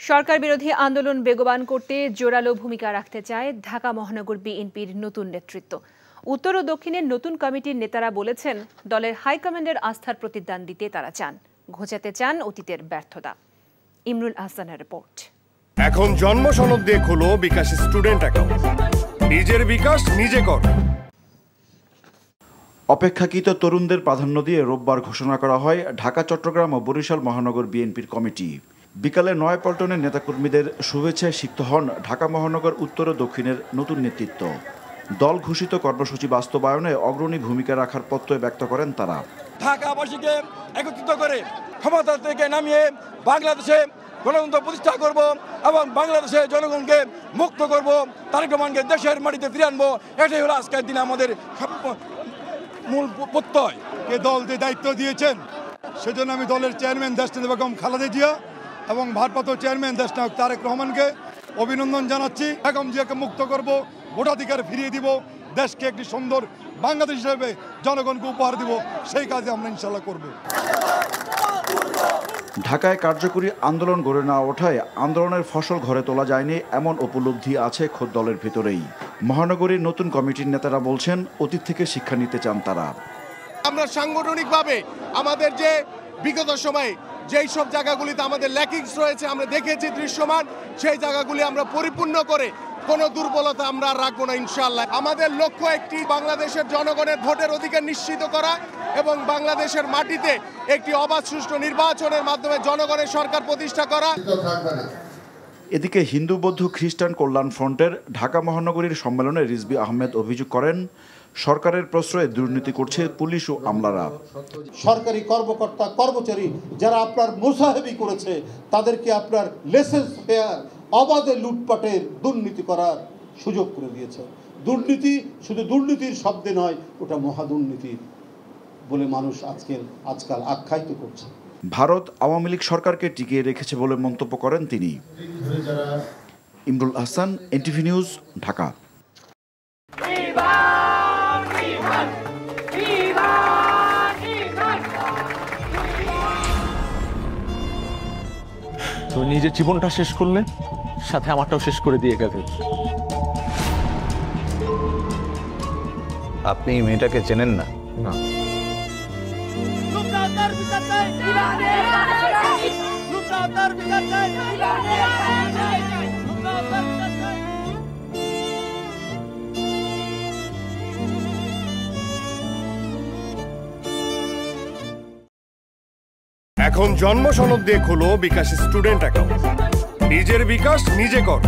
সরকার বিরোধী আন্দোলন বেগবান করতে জোরালো ভূমিকা রাখতে চায় ঢাকা মহানগর বিএনপির নতুন নেতৃত্ব। উত্তর ও দক্ষিণের নতুন কমিটির নেতারা বলেছেন, দলের হাইকমান্ডের আস্থার প্রতিদান দিতে তারা চান, ঘোচাতে চান অতীতের ব্যর্থতা। ইমরুল আহসানের রিপোর্ট। এখন জন্ম সনদ দিয়ে খোলো বিকাশ স্টুডেন্ট অ্যাকাউন্ট, নিজের বিকাশ নিজে কর। অপেক্ষাকৃত তরুণদের প্রাধান্য দিয়ে রোববার ঘোষণা করা হয় ঢাকা, চট্টগ্রাম ও বরিশাল মহানগর বিএনপির কমিটি। বিকালে নয়াপল্টনের নেতাকর্মীদের শুভেচ্ছায় সিক্ত হন ঢাকা মহানগর উত্তর ও দক্ষিণের নতুন নেতৃত্ব। দল ঘোষিত কর্মসূচি বাস্তবায়নে অগ্রণী ভূমিকা রাখার প্রত্যয় ব্যক্ত করেন তারা। ঢাকাবাসীকে একত্রিত করে ক্ষমতা থেকে নামিয়ে বাংলাদেশে গণতন্ত্র প্রতিষ্ঠা করব এবং বাংলাদেশের জনগণকে মুক্ত করব, তারেক রহমানকে দেশের মাটিতে ফিরে আনবো। এটাই হলো আজকের দিনে আমাদের মূল প্রত্যয়। কে দল যে দায়িত্ব দিয়েছেন সেজন্য আমি দলের চেয়ারম্যান দেশনেত্রী বেগম খালেদা জিয়া এবং ভারপ্রাপ্ত চেয়ারম্যান দেশনায়ক তারেক রহমানকে অভিনন্দন জানাচ্ছি। বেগম জিয়াকে মুক্ত করব, ভোটাধিকার ফিরিয়ে দিব, দেশকে একটি সুন্দর বাংলাদেশ হিসেবে জনগণকে উপহার দিব, সেই কাজে আমরা ইনশাল্লাহ করব। ঢাকায় কার্যকরী আন্দোলন গড়ে না ওঠায় আন্দোলনের ফসল ঘরে তোলা যায়নি, এমন উপলব্ধি আছে খোদ দলের ভেতরেই। মহানগরীর নতুন কমিটির নেতারা বলছেন, অতীত থেকে শিক্ষা নিতে চান তারা। আমরা সাংগঠনিকভাবে আমাদের যে বিগত সময়ে যেই সব জায়গাগুলিতে আমাদের ল্যাকিংস রয়েছে আমরা দেখেছি দৃশ্যমান, সেই জায়গাগুলি আমরা পরিপূর্ণ করে কোনো দুর্বলতা আমরা রাখবো না ইনশাআল্লাহ। আমাদের লক্ষ্য একটি বাংলাদেশের জনগণের ভোটের অধিকার নিশ্চিত করা এবং বাংলাদেশের মাটিতে একটি অবাধ সুষ্ঠু নির্বাচনের মাধ্যমে জনগণের সরকার প্রতিষ্ঠা করা। এদিকে হিন্দু বৌদ্ধ খ্রিস্টান কল্যাণ ফ্রন্টের ঢাকা মহানগরীর সম্মেলনে রিজভী আহমেদ অভিযোগ করেন, সরকারের প্রশ্রয়ে দুর্নীতি করছে পুলিশ ও আমলারা। সরকারি কর্মকর্তা কর্মচারী যারা আপনার মুসাহেবি করেছে তাদেরকে আপনার লেসেন্স ফেয়ার অবাধে লুটপাটের দুর্নীতি করার সুযোগ করে দিয়েছে। দুর্নীতি শুধু দুর্নীতির শব্দে নয়, ওটা মহাদুর্নীতি বলে মানুষ আজকাল আখ্যায়িত করছে। ভারত আওয়ামী লীগ সরকারকে টিকিয়ে রেখেছে বলে মন্তব্য করেন তিনি। Imrul Ahsan, NTV news, Dhaka. তুমি নিজের জীবনটা শেষ করলে, সাথে আমারটাও শেষ করে দিয়ে গেলে। আপনি মেয়েটাকে চেনেন না? না। এখন জন্ম সনদ দিয়ে খোলো বিকাশ স্টুডেন্ট অ্যাকাউন্ট, নিজের বিকাশ নিজে কর।